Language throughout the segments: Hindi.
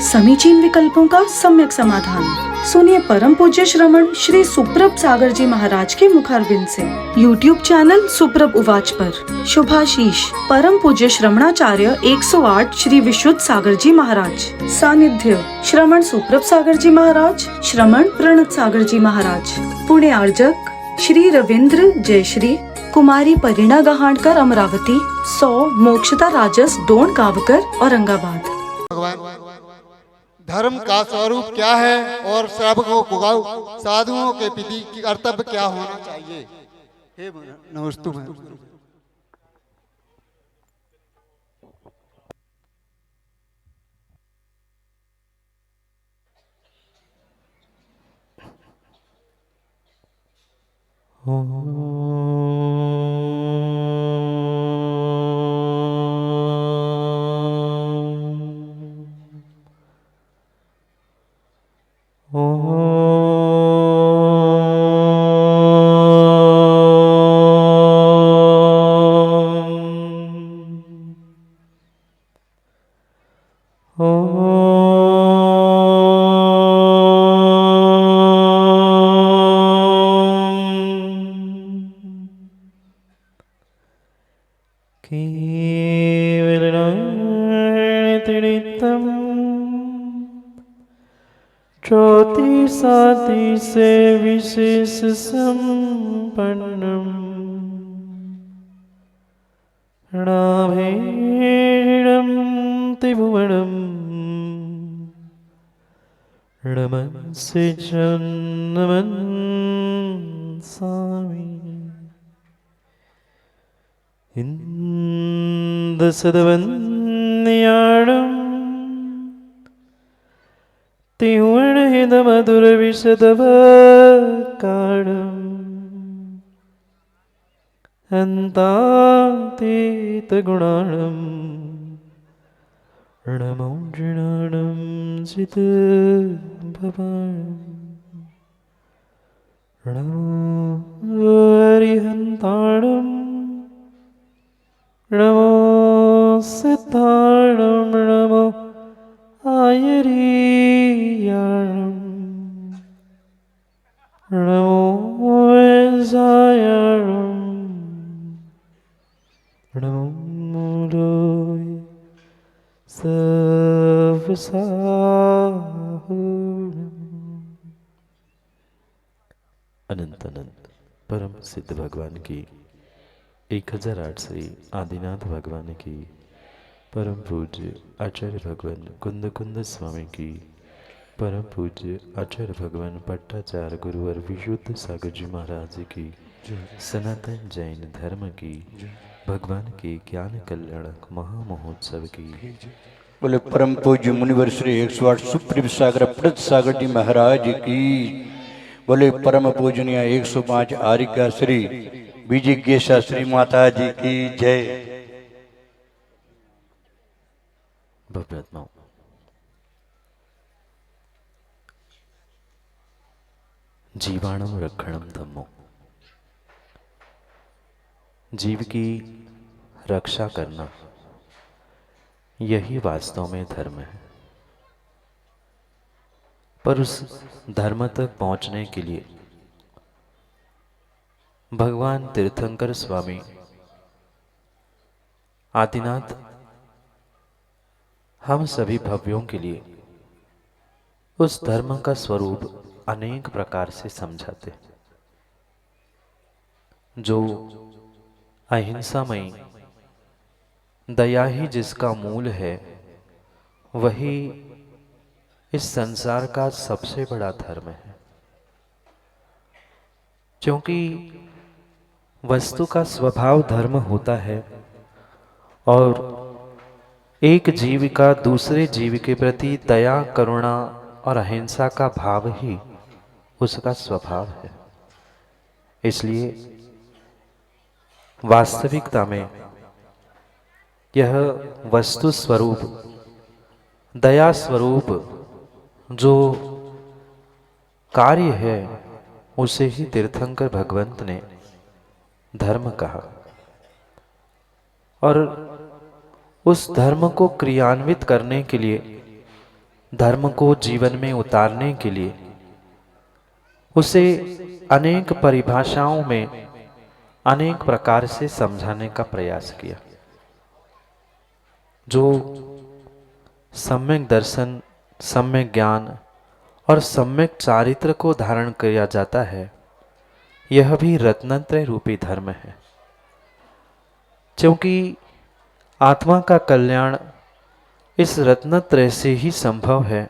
समीचीन विकल्पों का सम्यक समाधान। सुनिए परम पूज्य श्रमण श्री सुप्रभ सागर जी महाराज के मुखारविंद से YouTube चैनल सुप्रभ उवाच पर शुभाशीष परम पूज्य श्रमणाचार्य 108 श्री विशुद्ध सागर जी महाराज। सानिध्य श्रमण सुप्रभ सागर जी महाराज, श्रमण प्रणत सागर जी महाराज। पुणे आर्जक श्री रविंद्र जयश्री, कुमारी परिणा गहाणकर अमरावती, 100 मोक्षता राजस डोन गावकर औरंगाबाद। भगवान, धर्म का स्वरूप क्या है और श्रावकों को साधुओं के प्रति कर्तव्य क्या होना चाहिए? हे नमस्तुभ्यं। ज्योति साति से विशेष संपन्नम नाभेणं त्रिभुवनं नमस्ते जन्मन् स्वामी इंदसदवन्याणं तिहुर्णहितमधुरविशदवकाणम् अन्तातीतगुणाणं नमो जृणाणं चित्भवाणं नमो हरिहन्ताणं नमो सिद्धाणं नमो आयरीयाणं नमो वैजायाणं नमो मूलोय अनंत अनंत परम सिद्ध भगवान की 1008 श्री आदिनाथ भगवान की परम पूज्य आचार्य भगवान कुंद कुंद स्वामी की परम पूज्य आचार्य भगवान पट्टाचार्य गुरुवर विशुद्ध सागर जी महाराज की सनातन जैन धर्म की भगवान के ज्ञान कल्याणक महामहोत्सव की बोले परम पूज्य मुनिवर श्री 108 सुप्रभ सागर प्रद सागर जी महाराज की। बोले परम पूजनीय 105 आरिका श्री विजय शास्त्री माता जी की जय। भव्यात्माओं, जीवाणु रक्षणम धम्मो, जीव की रक्षा करना यही वास्तव में धर्म है। पर उस धर्म तक पहुंचने के लिए भगवान तीर्थंकर स्वामी आदिनाथ हम सभी भव्यों के लिए उस धर्म का स्वरूप अनेक प्रकार से समझाते, जो अहिंसामयी दया ही जिसका मूल है, वही इस संसार का सबसे बड़ा धर्म है। क्योंकि वस्तु का स्वभाव धर्म होता है और एक जीव का दूसरे जीव के प्रति दया, करुणा और अहिंसा का भाव ही उसका स्वभाव है। इसलिए वास्तविकता में यह वस्तु स्वरूप दया स्वरूप जो कार्य है, उसे ही तीर्थंकर भगवंत ने धर्म कहा। और उस धर्म को क्रियान्वित करने के लिए धर्म को जीवन में उतारने के लिए उसे अनेक परिभाषाओं में अनेक प्रकार से समझाने का प्रयास किया। जो सम्यक दर्शन, सम्यक ज्ञान और सम्यक चारित्र को धारण किया जाता है, यह भी रत्नत्रय रूपी धर्म है। क्योंकि आत्मा का कल्याण इस रत्नत्रय से ही संभव है,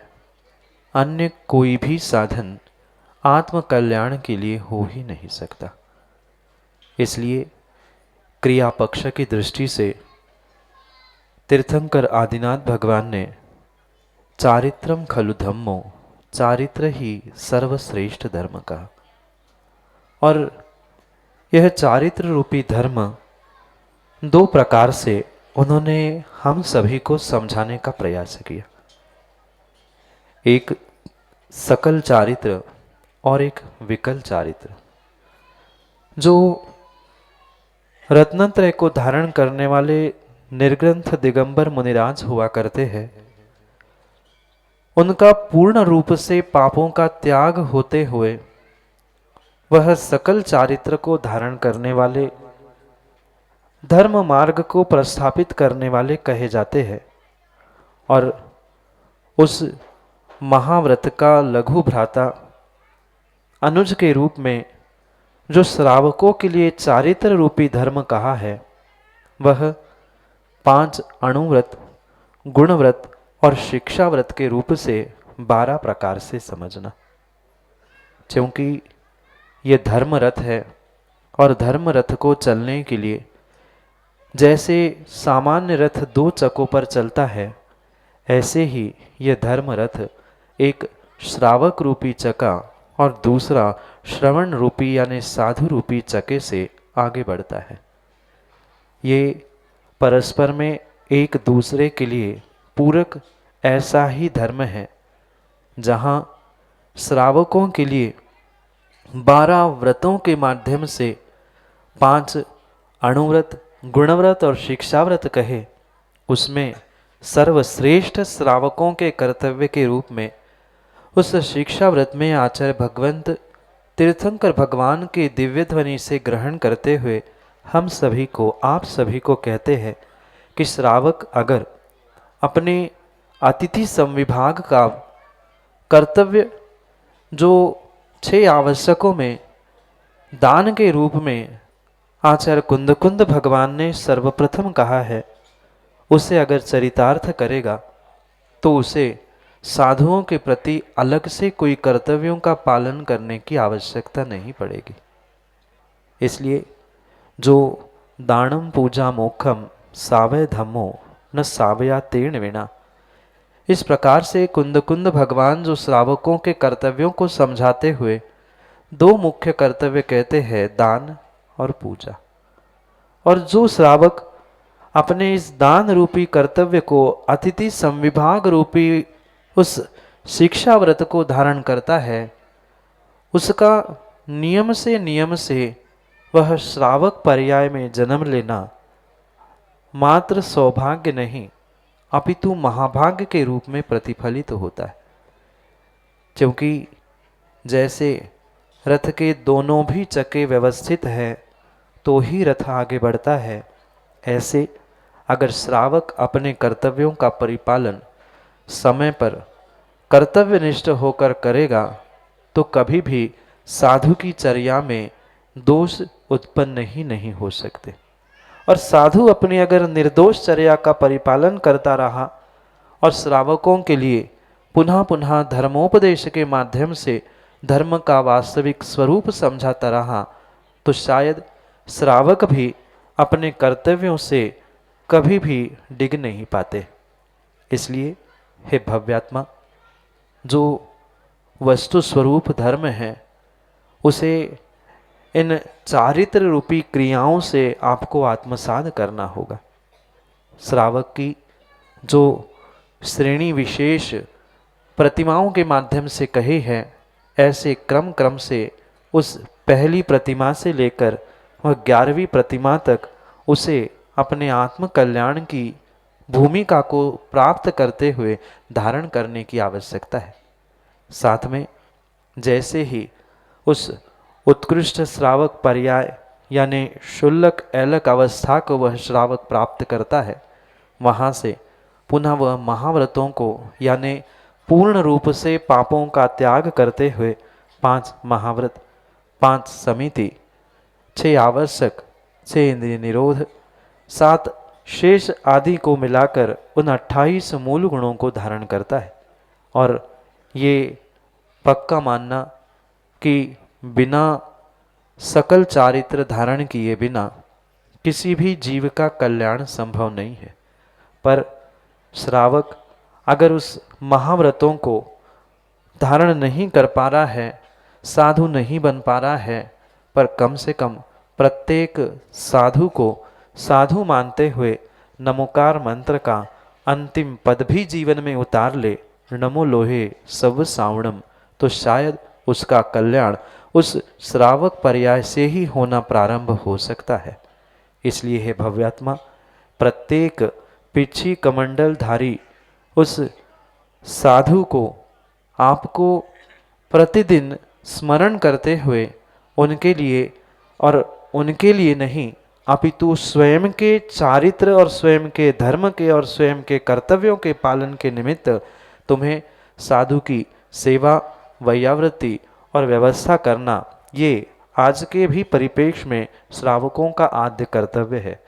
अन्य कोई भी साधन आत्म कल्याण के लिए हो ही नहीं सकता। इसलिए क्रिया पक्ष की दृष्टि से तीर्थंकर आदिनाथ भगवान ने चारित्रम खलु धम्मो, चारित्र ही सर्वश्रेष्ठ धर्म कहा। और यह चारित्र रूपी धर्म दो प्रकार से उन्होंने हम सभी को समझाने का प्रयास किया। एक सकल चारित्र और एक विकल चारित्र। जो रत्नत्रय को धारण करने वाले निर्ग्रंथ दिगंबर मुनिराज हुआ करते हैं, उनका पूर्ण रूप से पापों का त्याग होते हुए वह सकल चारित्र को धारण करने वाले, धर्म मार्ग को प्रस्थापित करने वाले कहे जाते हैं। और उस महाव्रत का लघु भ्राता अनुज के रूप में जो श्रावकों के लिए चारित्र रूपी धर्म कहा है, वह 5 अणुव्रत, गुणव्रत और शिक्षा व्रत के रूप से 12 प्रकार से समझना। क्योंकि ये धर्म रथ है और धर्म रथ को चलने के लिए जैसे सामान्य रथ 2 चकों पर चलता है, ऐसे ही यह धर्म रथ एक श्रावक रूपी चका और दूसरा श्रवण रूपी यानी साधु रूपी चके से आगे बढ़ता है। ये परस्पर में एक दूसरे के लिए पूरक ऐसा ही धर्म है, जहाँ श्रावकों के लिए 12 व्रतों के माध्यम से 5 अणुव्रत, गुणव्रत और शिक्षाव्रत कहे, उसमें सर्वश्रेष्ठ श्रावकों के कर्तव्य के रूप में उस शिक्षा व्रत में आचार्य भगवंत तीर्थंकर भगवान के दिव्य ध्वनि से ग्रहण करते हुए हम सभी को, आप सभी को कहते हैं कि श्रावक अगर अपने अतिथि संविभाग का कर्तव्य जो 6 आवश्यकों में दान के रूप में आचार्य कुंद भगवान ने सर्वप्रथम कहा है, उसे अगर चरितार्थ करेगा तो उसे साधुओं के प्रति अलग से कोई कर्तव्यों का पालन करने की आवश्यकता नहीं पड़ेगी। इसलिए जो दानम पूजा मोक्षम सावय धम्मो न सावया तेन विना, इस प्रकार से कुंद भगवान जो श्रावकों के कर्तव्यों को समझाते हुए 2 मुख्य कर्तव्य कहते हैं, दान और पूजा। और जो श्रावक अपने इस दान रूपी कर्तव्य को अतिथि संविभाग रूपी उस शिक्षा व्रत को धारण करता है, उसका नियम से वह श्रावक पर्याय में जन्म लेना मात्र सौभाग्य नहीं अपितु महाभाग्य के रूप में प्रतिफलित होता है। क्योंकि जैसे रथ के दोनों भी चक्के व्यवस्थित है तो ही रथ आगे बढ़ता है, ऐसे अगर श्रावक अपने कर्तव्यों का परिपालन समय पर कर्तव्यनिष्ठ होकर करेगा तो कभी भी साधु की चर्या में दोष उत्पन्न ही नहीं हो सकते। और साधु अपनी अगर निर्दोष चर्या का परिपालन करता रहा और श्रावकों के लिए पुनः पुनः धर्मोपदेश के माध्यम से धर्म का वास्तविक स्वरूप समझाता रहा, तो शायद श्रावक भी अपने कर्तव्यों से कभी भी डिग नहीं पाते। इसलिए हे भव्यात्मा, जो वस्तु स्वरूप धर्म है उसे इन चारित्र रूपी क्रियाओं से आपको आत्मसात करना होगा। श्रावक की जो श्रेणी विशेष प्रतिमाओं के माध्यम से कही है, ऐसे क्रम से उस पहली प्रतिमा से लेकर वह 11वीं प्रतिमा तक उसे अपने आत्म कल्याण की भूमिका को प्राप्त करते हुए धारण करने की आवश्यकता है। साथ में जैसे ही उस उत्कृष्ट श्रावक पर्याय यानी शुल्लक ऐलक अवस्था को वह श्रावक प्राप्त करता है, वहाँ से पुनः वह महाव्रतों को यानी पूर्ण रूप से पापों का त्याग करते हुए 5 महाव्रत, 5 समिति, 6 आवश्यक, 6 इंद्रिय निरोध, 7 शेष आदि को मिलाकर उन 28 मूल गुणों को धारण करता है। और ये पक्का मानना कि बिना सकल चारित्र धारण किए बिना किसी भी जीव का कल्याण संभव नहीं है। पर श्रावक अगर उस महाव्रतों को धारण नहीं कर पा रहा है, साधु नहीं बन पा रहा है, पर कम से कम प्रत्येक साधु को साधु मानते हुए नमोकार मंत्र का अंतिम पद भी जीवन में उतार ले, नमो लोहे सव सावणम, तो शायद उसका कल्याण उस श्रावक पर्याय से ही होना प्रारंभ हो सकता है। इसलिए हे भव्यात्मा, प्रत्येक पिछी कमंडलधारी उस साधु को आपको प्रतिदिन स्मरण करते हुए उनके लिए, और उनके लिए नहीं अपितु स्वयं के चारित्र और स्वयं के धर्म के और स्वयं के कर्तव्यों के पालन के निमित्त तुम्हें साधु की सेवा, वैयावृत्ति और व्यवस्था करना, ये आज के भी परिप्रेक्ष्य में श्रावकों का आद्य कर्तव्य है।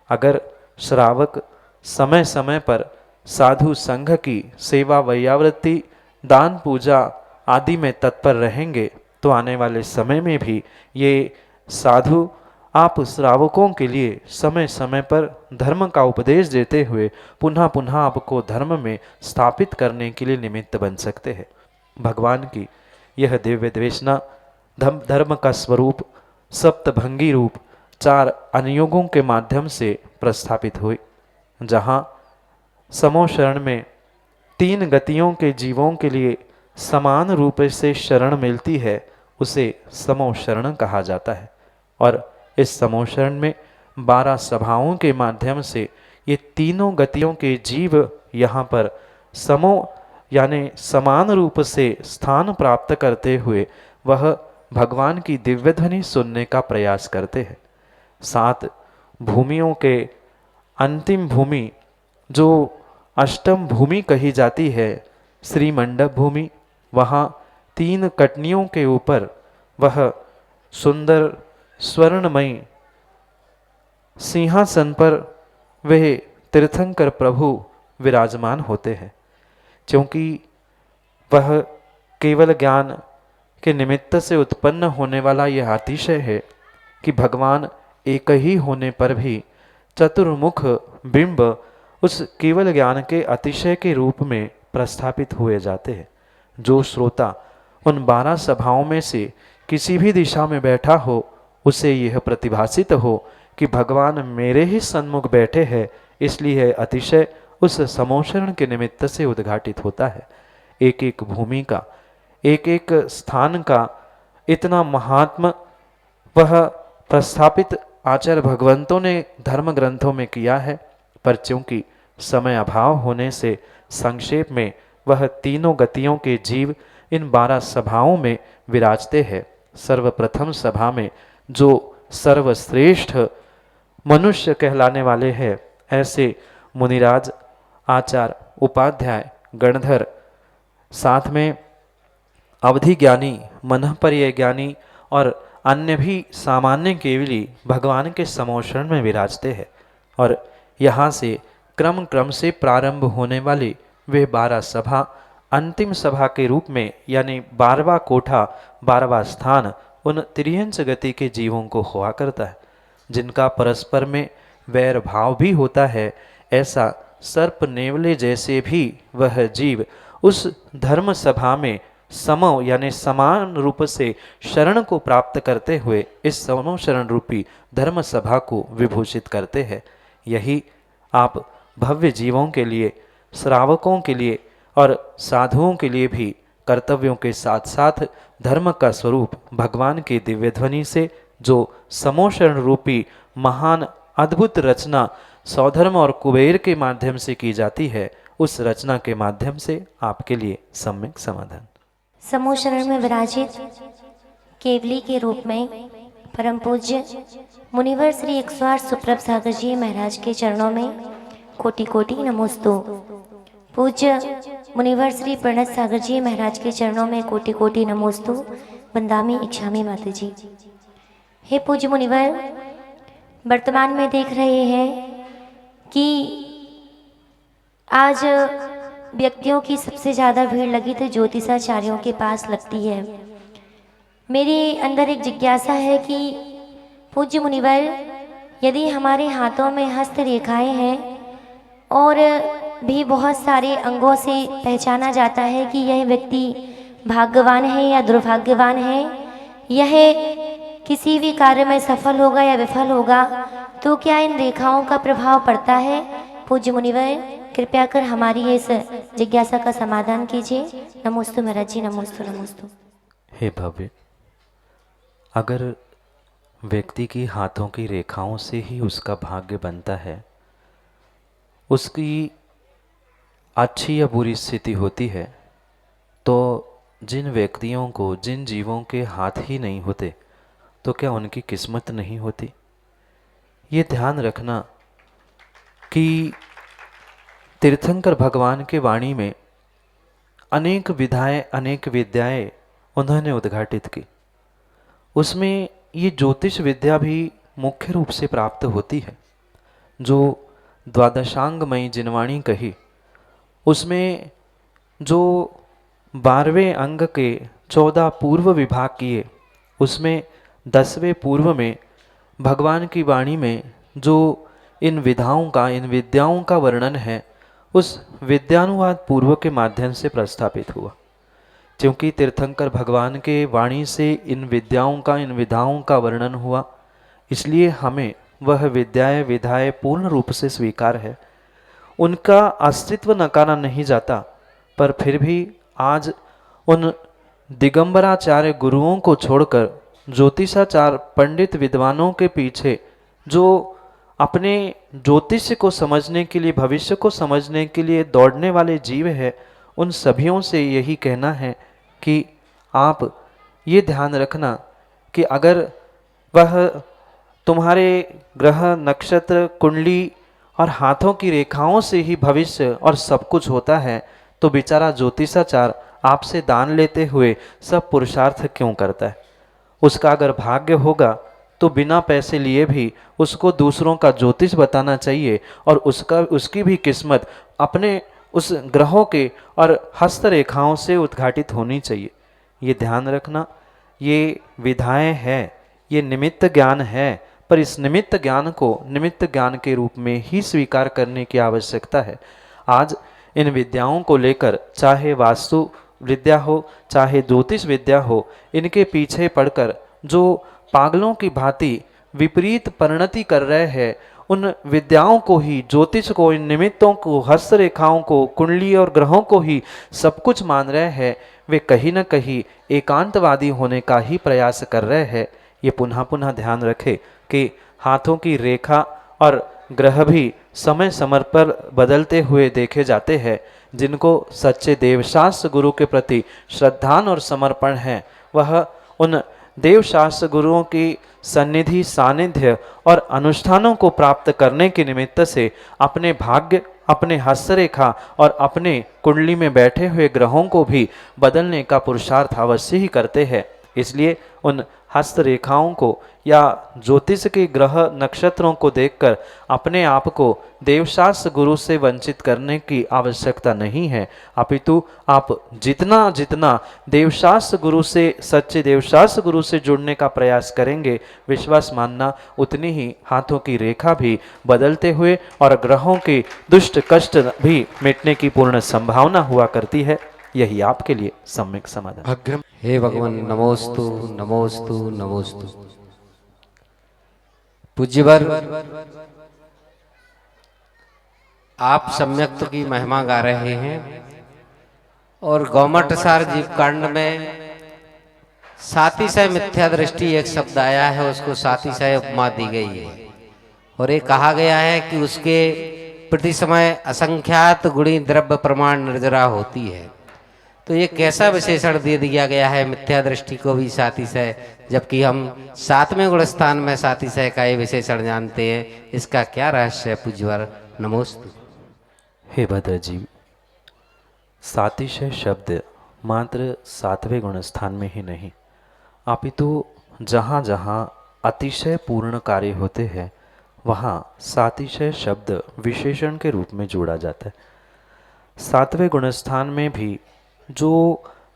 अगर श्रावक समय समय पर साधु संघ की सेवा, वैयावृत्ति, दान, पूजा आदि में तत्पर रहेंगे तो आने वाले समय में भी ये साधु आप श्रावकों के लिए समय समय पर धर्म का उपदेश देते हुए पुनः पुनः आपको धर्म में स्थापित करने के लिए निमित्त बन सकते हैं। भगवान की यह दिव्य देशना धर्म का स्वरूप सप्तभंगी रूप 4 अनुयोगों के माध्यम से प्रस्थापित हुई। जहाँ समो शरण में 3 गतियों के जीवों के लिए समान रूप से शरण मिलती है, उसे समो शरण कहा जाता है। और इस समो शरण में 12 सभाओं के माध्यम से ये तीनों गतियों के जीव यहाँ पर समो यानी समान रूप से स्थान प्राप्त करते हुए वह भगवान की दिव्य ध्वनि सुनने का प्रयास करते हैं। 7 भूमियों के अंतिम भूमि जो अष्टम भूमि कही जाती है, श्री मंडप भूमि, वहाँ 3 कटनियों के ऊपर वह सुंदर स्वर्णमयी सिंहासन पर वे तीर्थंकर प्रभु विराजमान होते हैं। क्योंकि वह केवल ज्ञान के निमित्त से उत्पन्न होने वाला यह अतिशय है कि भगवान एक ही होने पर भी चतुर्मुख बिंब उस केवल ज्ञान के अतिशय के रूप में प्रस्थापित हुए जाते हैं। जो श्रोता उन 12 सभाओं में से किसी भी दिशा में बैठा हो, उसे यह प्रतिभासित हो कि भगवान मेरे ही सन्मुख बैठे हैं, इसलिए अतिशय उस समोशरण के निमित्त से उद्घाटित होता है। एक एक भूमि का, एक एक स्थान का इतना महात्म वह प्रस्थापित आचार्य भगवंतों ने धर्म ग्रंथों में किया है। पर चूंकि समय अभाव होने से संक्षेप में वह तीनों गतियों के जीव इन 12 सभाओं में विराजते हैं। सर्वप्रथम सभा में जो सर्वश्रेष्ठ मनुष्य कहलाने वाले हैं, ऐसे मुनिराज, आचार्य, उपाध्याय, गणधर, साथ में अवधि ज्ञानी, मनःपर्यय ज्ञानी और अन्य भी सामान्य केवली भगवान के समोषण में विराजते हैं। और यहाँ से क्रम क्रम से प्रारंभ होने वाली वे 12 सभा अंतिम सभा के रूप में यानी 12वां कोठा, 12वां स्थान उन त्रियंच गति के जीवों को हुआ करता है, जिनका परस्पर में वैर भाव भी होता है। ऐसा सर्प नेवले जैसे भी वह जीव उस धर्म सभा में समो यानी समान रूप से शरण को प्राप्त करते हुए इस समो शरण रूपी धर्म सभा को विभूषित करते हैं। यही आप भव्य जीवों के लिए, श्रावकों के लिए और साधुओं के लिए भी कर्तव्यों के साथ साथ धर्म का स्वरूप भगवान की दिव्य ध्वनि से जो समोशरण रूपी महान अद्भुत रचना सौधर्म और कुबेर के माध्यम से की जाती है, उस रचना के माध्यम से आपके लिए सम्यक समाधान। समूह शरण में विराजित केवली के रूप में परम पूज्य मुनिवर श्री 108 सुप्रभ सागर जी महाराज के चरणों में कोटि कोटि नमोस्तु। पूज्य मुनिवर श्री प्रणत सागर जी महाराज के चरणों में कोटि कोटि नमोस्तु। वंदामी इच्छामी माता जी। हे पूज्य मुनिवर, वर्तमान में देख रहे हैं कि आज व्यक्तियों की सबसे ज़्यादा भीड़ लगी तो ज्योतिषाचार्यों के पास लगती है। मेरे अंदर एक जिज्ञासा है कि पूज्य मुनिवर, यदि हमारे हाथों में हस्त रेखाएं हैं और भी बहुत सारे अंगों से पहचाना जाता है कि यह व्यक्ति भाग्यवान है या दुर्भाग्यवान है, यह किसी भी कार्य में सफल होगा या विफल होगा, तो क्या इन रेखाओं का प्रभाव पड़ता है? पूज्य मुनिवर, कृपया कर हमारी इस जिज्ञासा का समाधान कीजिए। नमोस्तु महाराज जी, नमोस्तु नमोस्तु। हे भव्य, अगर व्यक्ति की हाथों की रेखाओं से ही उसका भाग्य बनता है, उसकी अच्छी या बुरी स्थिति होती है, तो जिन व्यक्तियों को, जिन जीवों के हाथ ही नहीं होते, तो क्या उनकी किस्मत नहीं होती? ये ध्यान रखना कि तीर्थंकर भगवान के वाणी में अनेक विधाएं, अनेक विद्याएं उन्होंने उद्घाटित की। उसमें ये ज्योतिष विद्या भी मुख्य रूप से प्राप्त होती है। जो द्वादशांगमयी जिनवाणी कही, उसमें जो 12वें अंग के 14 पूर्व विभाग किए, उसमें 10वें पूर्व में भगवान की वाणी में जो इन विधाओं का, इन विद्याओं का वर्णन है, उस विद्यानुवाद पूर्व के माध्यम से प्रस्थापित हुआ। क्योंकि तीर्थंकर भगवान के वाणी से इन विद्याओं का, इन विधाओं का वर्णन हुआ, इसलिए हमें वह विद्याएं, विधाएं पूर्ण रूप से स्वीकार है। उनका अस्तित्व नकारा नहीं जाता, पर फिर भी आज उन दिगंबराचार्य गुरुओं को छोड़कर ज्योतिषाचार पंडित विद्वानों के पीछे जो अपने ज्योतिष को समझने के लिए, भविष्य को समझने के लिए दौड़ने वाले जीव है, उन सभियों से यही कहना है कि आप ये ध्यान रखना कि अगर वह तुम्हारे ग्रह, नक्षत्र, कुंडली और हाथों की रेखाओं से ही भविष्य और सब कुछ होता है, तो बेचारा ज्योतिषाचार आपसे दान लेते हुए सब पुरुषार्थ क्यों करता है? उसका अगर भाग्य होगा तो बिना पैसे लिए भी उसको दूसरों का ज्योतिष बताना चाहिए और उसकी भी किस्मत अपने उस ग्रहों के और हस्तरेखाओं से उद्घाटित होनी चाहिए। ये ध्यान रखना, ये विधाएं हैं, ये निमित्त ज्ञान है, पर इस निमित्त ज्ञान को निमित्त ज्ञान के रूप में ही स्वीकार करने की आवश्यकता है। आज इन विद्याओं को लेकर, चाहे वास्तु विद्या हो, चाहे ज्योतिष विद्या हो, इनके पीछे पड़कर जो पागलों की भांति विपरीत परिणति कर रहे हैं, उन विद्याओं को ही, ज्योतिष को, इन निमित्तों को, हस्तरेखाओं को, कुंडली और ग्रहों को ही सब कुछ मान रहे हैं, वे कहीं न कहीं एकांतवादी होने का ही प्रयास कर रहे हैं। ये पुनः पुनः ध्यान रखें कि हाथों की रेखा और ग्रह भी समय समय पर बदलते हुए देखे जाते हैं। जिनको सच्चे देवशास्त्र गुरु के प्रति श्रद्धा और समर्पण है, वह उन देवशास्त्र गुरुओं की सन्निधि, सानिध्य और अनुष्ठानों को प्राप्त करने के निमित्त से अपने भाग्य, अपने हस्तरेखा और अपने कुंडली में बैठे हुए ग्रहों को भी बदलने का पुरुषार्थ अवश्य ही करते हैं। इसलिए उन हस्तरेखाओं को या ज्योतिष के ग्रह नक्षत्रों को देखकर अपने आप को देवशास्त्र गुरु से वंचित करने की आवश्यकता नहीं है, अपितु आप जितना जितना देवशास्त्र गुरु से, सच्चे देवशास्त्र गुरु से जुड़ने का प्रयास करेंगे, विश्वास मानना उतनी ही हाथों की रेखा भी बदलते हुए और ग्रहों के दुष्ट कष्ट भी मिटने की पूर्ण संभावना हुआ करती है। यही आपके लिए सम्यक समाधान। हे भगवान, नमोस्तु नमोस्तु नमोस्तु। पूज्यवर, आप सम्यक्त की महिमा गा रहे हैं और गौमटसार जीव कांड में सातिशय मिथ्या दृष्टि एक शब्द आया है, उसको सातिशय उपमा दी गई है और ये कहा गया है कि उसके प्रति समय असंख्यात गुणी द्रव्य प्रमाण निर्जरा होती है। तो ये कैसा विशेषण दे दिया गया है मिथ्या दृष्टि को भी सातिशय, जबकि हम 7वें गुण स्थान में सातिशय का ये विशेषण जानते हैं। इसका क्या रहस्य है पूज्यवर? नमोस्तु। हे भद्रजीव, सातिशय शब्द मात्र 7वें गुण स्थान में ही नहीं, अपितु जहाँ जहाँ अतिशय पूर्ण कार्य होते हैं वहाँ सातिशय शब्द विशेषण के रूप में जोड़ा जाता है। 7वें गुण स्थान में भी जो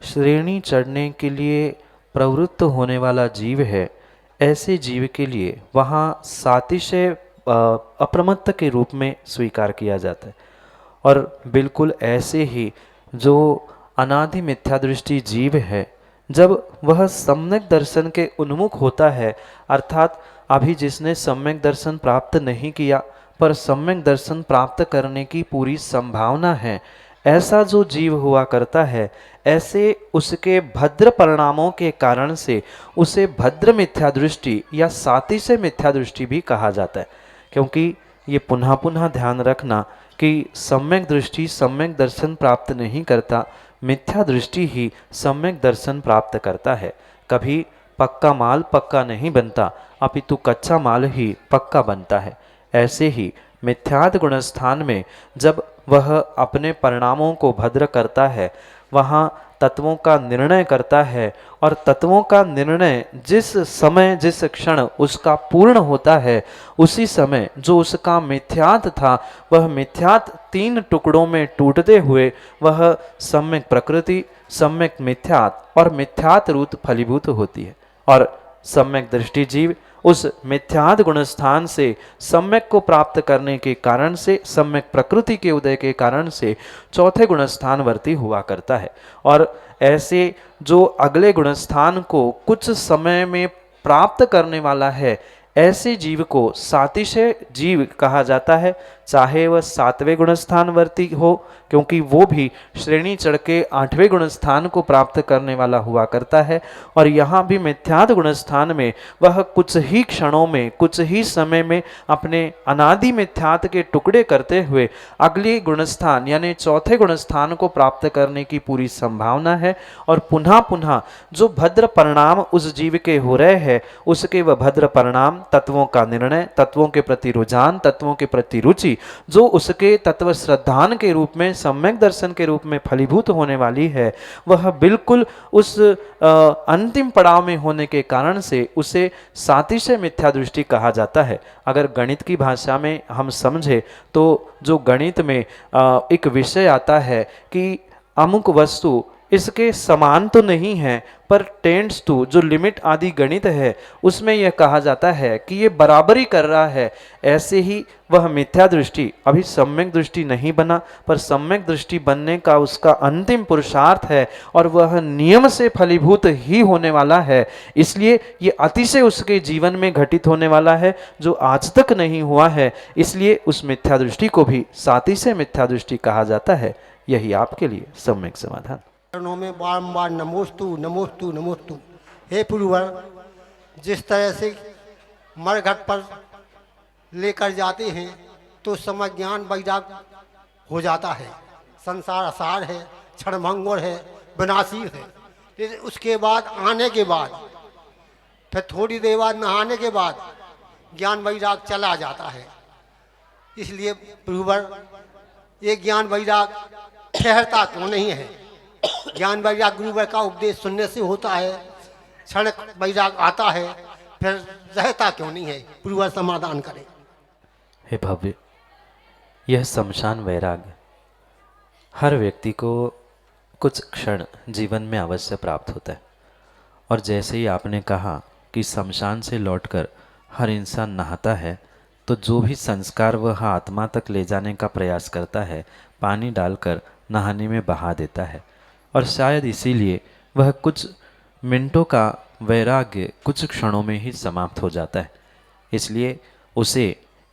श्रेणी चढ़ने के लिए प्रवृत्त होने वाला जीव है, ऐसे जीव के लिए वहाँ सातिशय अप्रमत्त के रूप में स्वीकार किया जाता है। और बिल्कुल ऐसे ही जो अनादि मिथ्या दृष्टि जीव है, जब वह सम्यक दर्शन के उन्मुख होता है, अर्थात अभी जिसने सम्यक दर्शन प्राप्त नहीं किया पर सम्यक दर्शन प्राप्त करने की पूरी संभावना है, ऐसा जो जीव हुआ करता है, ऐसे उसके भद्र परिणामों के कारण से उसे भद्र मिथ्या दृष्टि या सातिशय मिथ्या दृष्टि भी कहा जाता है। क्योंकि ये पुनः पुनः ध्यान रखना कि सम्यक दृष्टि सम्यक दर्शन प्राप्त नहीं करता, मिथ्या दृष्टि ही सम्यक दर्शन प्राप्त करता है। कभी पक्का माल पक्का नहीं बनता, अपितु कच्चा माल ही पक्का बनता है। ऐसे ही मिथ्याद गुण स्थान में जब वह अपने परिणामों को भद्र करता है, वहाँ तत्वों का निर्णय करता है, और तत्वों का निर्णय जिस समय जिस क्षण उसका पूर्ण होता है, उसी समय जो उसका मिथ्यात था वह मिथ्यात 3 टुकड़ों में टूटते हुए वह सम्यक प्रकृति, सम्यक मिथ्यात और मिथ्यात रूप फलीभूत होती है। और सम्यक दृष्टि जीव उस मिथ्याद गुण स्थान से सम्यक को प्राप्त करने के कारण से, सम्यक प्रकृति के उदय के कारण से 4थे गुण स्थानवर्ती हुआ करता है। और ऐसे जो अगले गुण स्थान को कुछ समय में प्राप्त करने वाला है, ऐसे जीव को सातिशय जीव कहा जाता है, चाहे वह 7वें गुण स्थानवर्ती हो, क्योंकि वो भी श्रेणी चढ़ के 8वें गुण स्थान को प्राप्त करने वाला हुआ करता है। और यहाँ भी मिथ्याद गुण स्थान में वह कुछ ही क्षणों में, कुछ ही समय में अपने अनादि मिथ्यात के टुकड़े करते हुए अगले गुण स्थान यानी 4थे गुण स्थान को प्राप्त करने की पूरी संभावना है। और पुनः पुनः जो भद्र परिणाम उस जीव के हो रहे हैं, उसके वह भद्र परिणाम, तत्वों का निर्णय, तत्वों के प्रति रुझान, तत्वों के प्रति रुचि, जो उसके तत्व श्रद्धान के रूप में, सम्यक दर्शन के रूप में फलीभूत होने वाली है, वह बिल्कुल उस अंतिम पड़ाव में होने के कारण से उसे सातिशय मिथ्या दृष्टि कहा जाता है। अगर गणित की भाषा में हम समझे तो जो गणित में एक विषय आता है कि अमुक वस्तु इसके समान तो नहीं है, पर टेंड्स टू, जो लिमिट आदि गणित है उसमें यह कहा जाता है कि ये बराबरी कर रहा है। ऐसे ही वह मिथ्या दृष्टि अभी सम्यक दृष्टि नहीं बना, पर सम्यक दृष्टि बनने का उसका अंतिम पुरुषार्थ है और वह नियम से फलीभूत ही होने वाला है। इसलिए ये अतिशय उसके जीवन में घटित होने वाला है जो आज तक नहीं हुआ है। इसलिए उस मिथ्या दृष्टि को भी सातिशय मिथ्या दृष्टि कहा जाता है। यही आपके लिए सम्यक समाधान। चरणों में बारंबार नमोस्तु नमोस्तु नमोस्तु। हे पुरवर, जिस तरह से मरघट पर लेकर जाते हैं तो समय ज्ञान वैराग हो जाता है। संसार असार है, क्षणभंगुर है, विनाशी है। फिर उसके बाद आने के बाद, फिर थोड़ी देर बाद नहाने के बाद ज्ञान वैराग चला जाता है। इसलिए पुरवर, ये ज्ञान वैराग ठहरता क्यों नहीं है? ज्ञान वैराग गुरुवर का उपदेश सुनने से होता है, क्षण वैराग आता है, फिर रहता क्यों नहीं है? गुरुवर समाधान करें। हे भव्य, यह शमशान वैराग्य हर व्यक्ति को कुछ क्षण जीवन में अवश्य प्राप्त होता है। और जैसे ही आपने कहा कि शमशान से लौटकर हर इंसान नहाता है, तो जो भी संस्कार वह आत्मा तक ले जाने का प्रयास करता है, पानी डालकर नहाने में बहा देता है। और शायद इसीलिए वह कुछ मिनटों का वैराग्य कुछ क्षणों में ही समाप्त हो जाता है। इसलिए उसे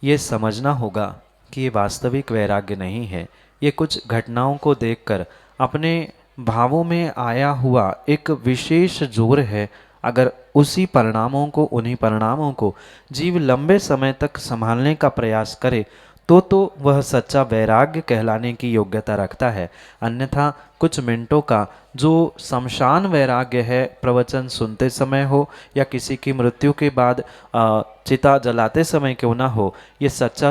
ये समझना होगा कि ये वास्तविक वैराग्य नहीं है, ये कुछ घटनाओं को देखकर अपने भावों में आया हुआ एक विशेष जोर है, अगर उन्हीं परिणामों को जीव लंबे समय तक संभालने का प्रयास करे तो वह सच्चा वैराग्य कहलाने की योग्यता रखता है। अन्यथा कुछ मिनटों का जो शमशान वैराग्य है, प्रवचन सुनते समय हो या किसी की मृत्यु के बाद चिता जलाते समय क्यों ना हो, ये सच्चा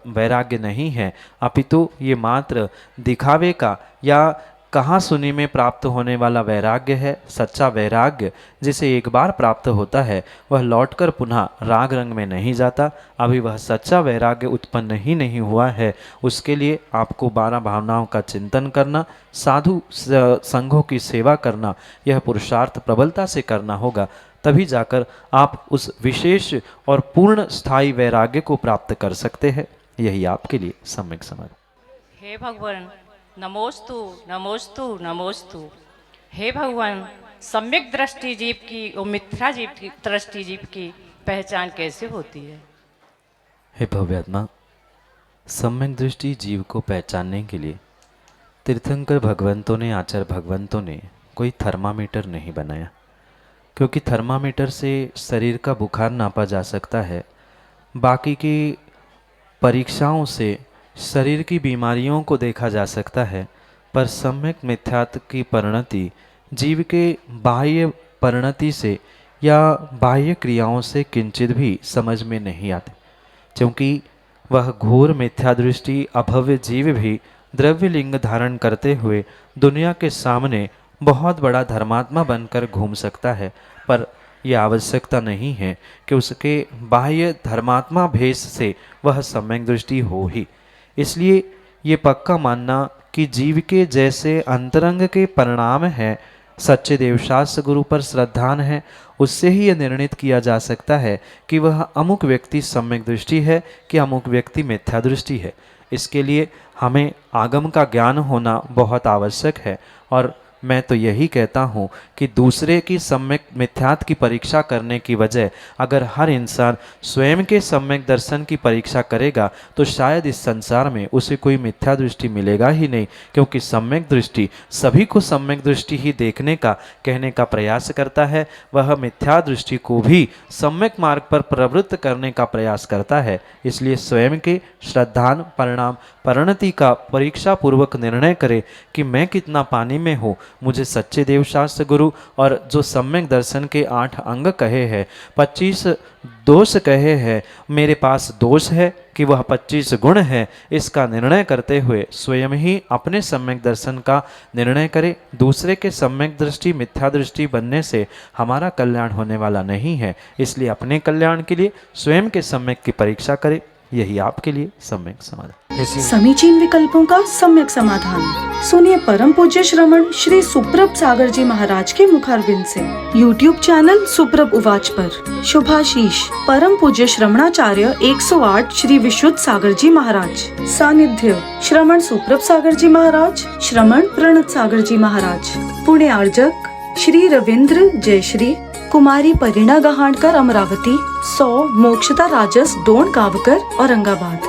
वैराग्य नहीं है, अपितु ये मात्र दिखावे का या कहाँ सुनी में प्राप्त होने वाला वैराग्य है। सच्चा वैराग्य जिसे एक बार प्राप्त होता है वह लौटकर पुनः राग रंग में नहीं जाता। अभी वह सच्चा वैराग्य उत्पन्न ही नहीं हुआ है। उसके लिए आपको 12 भावनाओं का चिंतन करना, साधु संघों की सेवा करना, यह पुरुषार्थ प्रबलता से करना होगा। तभी जाकर आप उस विशेष और पूर्ण स्थायी वैराग्य को प्राप्त कर सकते हैं। यही आपके लिए सम्यक समाधान। हे भगवान, नमोस्तु नमोस्तु नमोस्तु। हे भगवान, सम्यक दृष्टि जीव की और मिथ्या जीव की दृष्टि जीव की पहचान कैसे होती है? हे भव्यात्मा, सम्यक दृष्टि जीव को पहचानने के लिए तीर्थंकर भगवंतों ने, आचार्य भगवंतों ने कोई थर्मामीटर नहीं बनाया, क्योंकि थर्मामीटर से शरीर का बुखार नापा जा सकता है, बाकी की परीक्षाओं से शरीर की बीमारियों को देखा जा सकता है, पर सम्यक मिथ्यात्व की परिणति जीव के बाह्य परिणति से या बाह्य क्रियाओं से किंचित भी समझ में नहीं आती, क्योंकि वह घोर मिथ्या दृष्टि अभव्य जीव भी द्रव्य लिंग धारण करते हुए दुनिया के सामने बहुत बड़ा धर्मात्मा बनकर घूम सकता है, पर यह आवश्यकता नहीं है कि उसके बाह्य धर्मात्मा भेष से वह सम्यक दृष्टि हो ही। इसलिए ये पक्का मानना कि जीव के जैसे अंतरंग के परिणाम है, सच्चे देवशास्त्र गुरु पर श्रद्धान है, उससे ही यह निर्णित किया जा सकता है कि वह अमुक व्यक्ति सम्यक दृष्टि है कि अमुक व्यक्ति मिथ्या दृष्टि है। इसके लिए हमें आगम का ज्ञान होना बहुत आवश्यक है। और मैं तो यही कहता हूँ कि दूसरे की सम्यक मिथ्यात्व की परीक्षा करने की बजाय अगर हर इंसान स्वयं के सम्यक दर्शन की परीक्षा करेगा तो शायद इस संसार में उसे कोई मिथ्या दृष्टि मिलेगा ही नहीं, क्योंकि सम्यक दृष्टि सभी को सम्यक दृष्टि ही देखने का कहने का प्रयास करता है। वह मिथ्या दृष्टि को भी सम्यक मार्ग पर प्रवृत्त करने का प्रयास करता है। इसलिए स्वयं के श्रद्धान परिणाम परिणति का परीक्षा पूर्वक निर्णय करे कि मैं कितना पानी में हूँ। मुझे सच्चे देवशास्त्र गुरु और जो सम्यक दर्शन के 8 अंग कहे हैं, 25 दोष कहे हैं, मेरे पास दोष है कि वह 25 गुण है, इसका निर्णय करते हुए स्वयं ही अपने सम्यक दर्शन का निर्णय करे। दूसरे के सम्यक दृष्टि मिथ्या दृष्टि बनने से हमारा कल्याण होने वाला नहीं है। इसलिए अपने कल्याण के लिए स्वयं के सम्यक की परीक्षा करे। यही आपके लिए सम्यक समाधान। समीचीन विकल्पों का सम्यक समाधान सुनिए परम पूज्य श्रमण श्री सुप्रभ सागर जी महाराज के मुखारविंद से। YouTube चैनल सुप्रभ उवाच पर शुभाशीष परम पूज्य श्रमणाचार्य 108 श्री विशुद्ध सागर जी महाराज। सानिध्य श्रमण सुप्रभ सागर जी महाराज, श्रमण प्रणत सागर जी महाराज। पुणे आर्जक श्री रविंद्र जयश्री, कुमारी परिणा गहाणकर अमरावती, 100 मोक्षता राजस डोन गावकर औरंगाबाद।